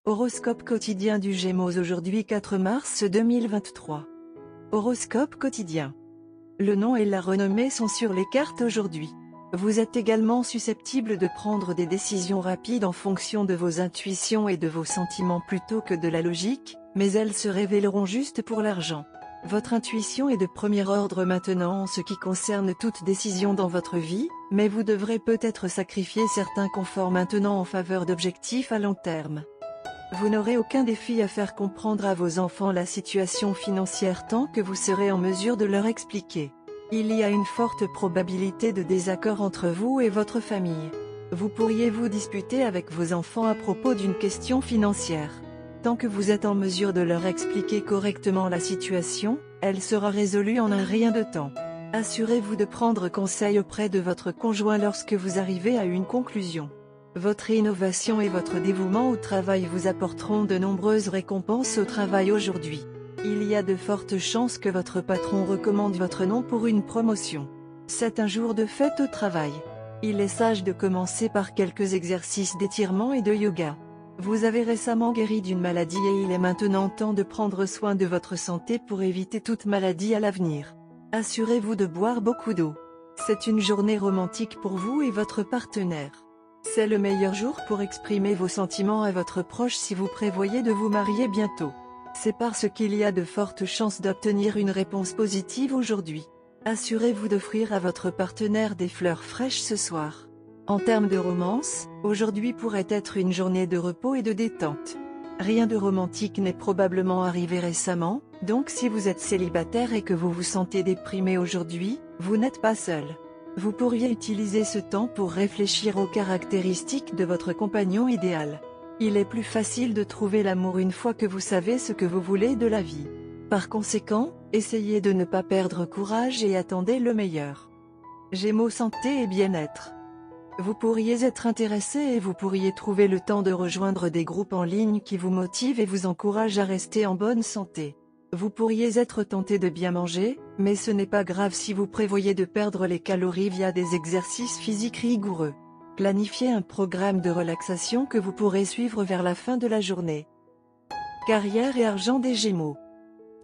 Horoscope quotidien du Gémeaux aujourd'hui 4 mars 2023. Horoscope quotidien. Le nom et la renommée sont sur les cartes aujourd'hui. Vous êtes également susceptible de prendre des décisions rapides en fonction de vos intuitions et de vos sentiments plutôt que de la logique, mais elles se révéleront justes pour l'argent. Votre intuition est de premier ordre maintenant en ce qui concerne toute décision dans votre vie, mais vous devrez peut-être sacrifier certains conforts maintenant en faveur d'objectifs à long terme. Vous n'aurez aucun défi à faire comprendre à vos enfants la situation financière tant que vous serez en mesure de leur expliquer. Il y a une forte probabilité de désaccord entre vous et votre famille. Vous pourriez vous disputer avec vos enfants à propos d'une question financière. Tant que vous êtes en mesure de leur expliquer correctement la situation, elle sera résolue en un rien de temps. Assurez-vous de prendre conseil auprès de votre conjoint lorsque vous arrivez à une conclusion. Votre innovation et votre dévouement au travail vous apporteront de nombreuses récompenses au travail aujourd'hui. Il y a de fortes chances que votre patron recommande votre nom pour une promotion. C'est un jour de fête au travail. Il est sage de commencer par quelques exercices d'étirement et de yoga. Vous avez récemment guéri d'une maladie et il est maintenant temps de prendre soin de votre santé pour éviter toute maladie à l'avenir. Assurez-vous de boire beaucoup d'eau. C'est une journée romantique pour vous et votre partenaire. C'est le meilleur jour pour exprimer vos sentiments à votre proche si vous prévoyez de vous marier bientôt. C'est parce qu'il y a de fortes chances d'obtenir une réponse positive aujourd'hui. Assurez-vous d'offrir à votre partenaire des fleurs fraîches ce soir. En termes de romance, aujourd'hui pourrait être une journée de repos et de détente. Rien de romantique n'est probablement arrivé récemment, donc si vous êtes célibataire et que vous vous sentez déprimé aujourd'hui, vous n'êtes pas seul. Vous pourriez utiliser ce temps pour réfléchir aux caractéristiques de votre compagnon idéal. Il est plus facile de trouver l'amour une fois que vous savez ce que vous voulez de la vie. Par conséquent, essayez de ne pas perdre courage et attendez le meilleur. Gémeaux santé et bien-être. Vous pourriez être intéressé et vous pourriez trouver le temps de rejoindre des groupes en ligne qui vous motivent et vous encouragent à rester en bonne santé. Vous pourriez être tenté de bien manger, mais ce n'est pas grave si vous prévoyez de perdre les calories via des exercices physiques rigoureux. Planifiez un programme de relaxation que vous pourrez suivre vers la fin de la journée. Carrière et argent des Gémeaux.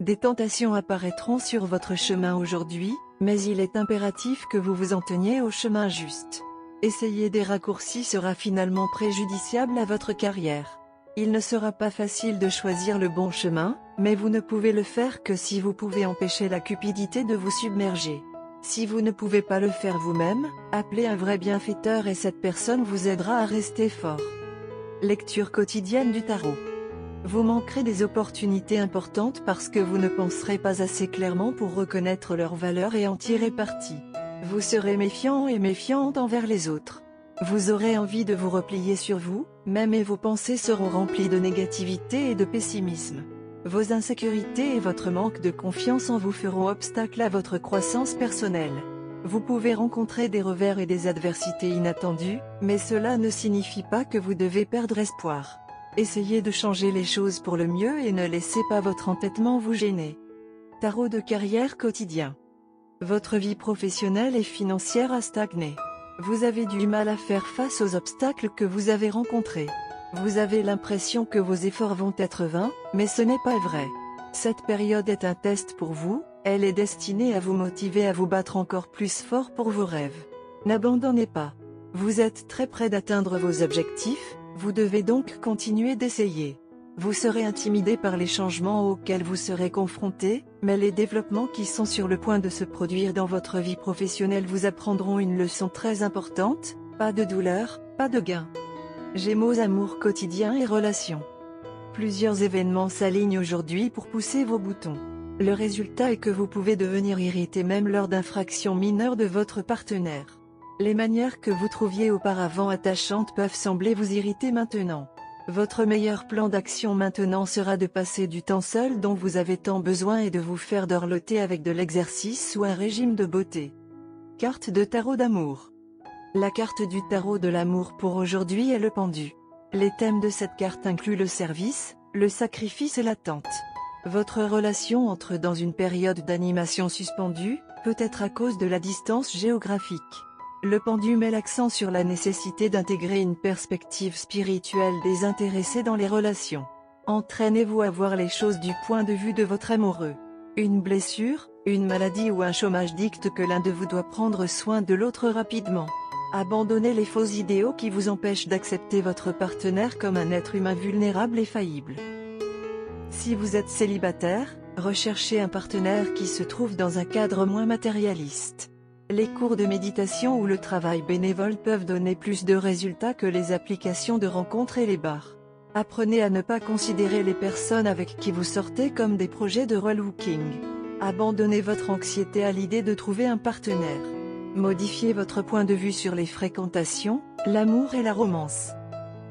Des tentations apparaîtront sur votre chemin aujourd'hui, mais il est impératif que vous vous en teniez au chemin juste. Essayer des raccourcis sera finalement préjudiciable à votre carrière. Il ne sera pas facile de choisir le bon chemin, mais vous ne pouvez le faire que si vous pouvez empêcher la cupidité de vous submerger. Si vous ne pouvez pas le faire vous-même, appelez un vrai bienfaiteur et cette personne vous aidera à rester fort. Lecture quotidienne du tarot. Vous manquerez des opportunités importantes parce que vous ne penserez pas assez clairement pour reconnaître leur valeur et en tirer parti. Vous serez méfiant et méfiante envers les autres. Vous aurez envie de vous replier sur vous, même et vos pensées seront remplies de négativité et de pessimisme. Vos insécurités et votre manque de confiance en vous feront obstacle à votre croissance personnelle. Vous pouvez rencontrer des revers et des adversités inattendues, mais cela ne signifie pas que vous devez perdre espoir. Essayez de changer les choses pour le mieux et ne laissez pas votre entêtement vous gêner. Tarot de carrière quotidien. Votre vie professionnelle et financière a stagné. Vous avez du mal à faire face aux obstacles que vous avez rencontrés. Vous avez l'impression que vos efforts vont être vains, mais ce n'est pas vrai. Cette période est un test pour vous, elle est destinée à vous motiver à vous battre encore plus fort pour vos rêves. N'abandonnez pas. Vous êtes très près d'atteindre vos objectifs, vous devez donc continuer d'essayer. Vous serez intimidé par les changements auxquels vous serez confronté, mais les développements qui sont sur le point de se produire dans votre vie professionnelle vous apprendront une leçon très importante, pas de douleur, pas de gain. Gémeaux amour quotidien et relations. Plusieurs événements s'alignent aujourd'hui pour pousser vos boutons. Le résultat est que vous pouvez devenir irrité même lors d'infractions mineures de votre partenaire. Les manières que vous trouviez auparavant attachantes peuvent sembler vous irriter maintenant. Votre meilleur plan d'action maintenant sera de passer du temps seul dont vous avez tant besoin et de vous faire dorloter avec de l'exercice ou un régime de beauté. Carte de tarot d'amour. La carte du tarot de l'amour pour aujourd'hui est le pendu. Les thèmes de cette carte incluent le service, le sacrifice et l'attente. Votre relation entre dans une période d'animation suspendue, peut-être à cause de la distance géographique. Le pendu met l'accent sur la nécessité d'intégrer une perspective spirituelle désintéressée dans les relations. Entraînez-vous à voir les choses du point de vue de votre amoureux. Une blessure, une maladie ou un chômage dicte que l'un de vous doit prendre soin de l'autre rapidement. Abandonnez les faux idéaux qui vous empêchent d'accepter votre partenaire comme un être humain vulnérable et faillible. Si vous êtes célibataire, recherchez un partenaire qui se trouve dans un cadre moins matérialiste. Les cours de méditation ou le travail bénévole peuvent donner plus de résultats que les applications de rencontres et les bars. Apprenez à ne pas considérer les personnes avec qui vous sortez comme des projets de relooking. Abandonnez votre anxiété à l'idée de trouver un partenaire. Modifiez votre point de vue sur les fréquentations, l'amour et la romance.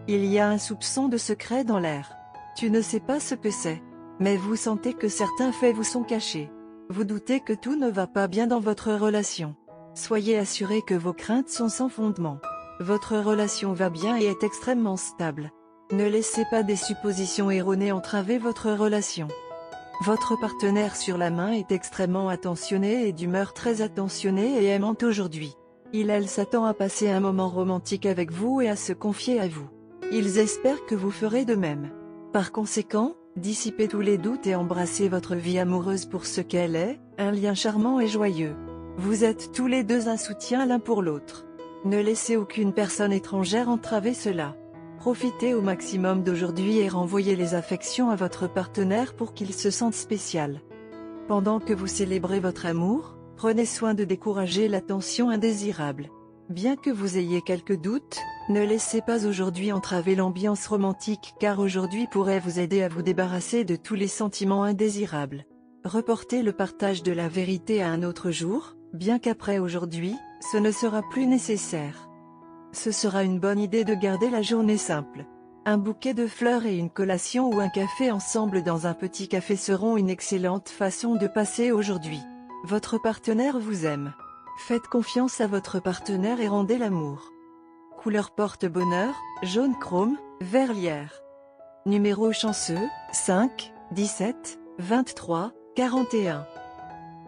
Il y a un soupçon de secret dans l'air. Tu ne sais pas ce que c'est, mais vous sentez que certains faits vous sont cachés. Vous doutez que tout ne va pas bien dans votre relation. Soyez assuré que vos craintes sont sans fondement. Votre relation va bien et est extrêmement stable. Ne laissez pas des suppositions erronées entraver votre relation. Votre partenaire sur la main est extrêmement attentionné et d'humeur très attentionnée et aimante aujourd'hui. Elle s'attend à passer un moment romantique avec vous et à se confier à vous. Ils espèrent que vous ferez de même. Par conséquent, dissipez tous les doutes et embrassez votre vie amoureuse pour ce qu'elle est, un lien charmant et joyeux. Vous êtes tous les deux un soutien l'un pour l'autre. Ne laissez aucune personne étrangère entraver cela. Profitez au maximum d'aujourd'hui et renvoyez les affections à votre partenaire pour qu'il se sente spécial. Pendant que vous célébrez votre amour, prenez soin de décourager l'attention indésirable. Bien que vous ayez quelques doutes, ne laissez pas aujourd'hui entraver l'ambiance romantique car aujourd'hui pourrait vous aider à vous débarrasser de tous les sentiments indésirables. Reportez le partage de la vérité à un autre jour, bien qu'après aujourd'hui, ce ne sera plus nécessaire. Ce sera une bonne idée de garder la journée simple. Un bouquet de fleurs et une collation ou un café ensemble dans un petit café seront une excellente façon de passer aujourd'hui. Votre partenaire vous aime. Faites confiance à votre partenaire et rendez l'amour. Couleur porte-bonheur, jaune chrome, vert lierre. Numéro chanceux, 5, 17, 23, 41.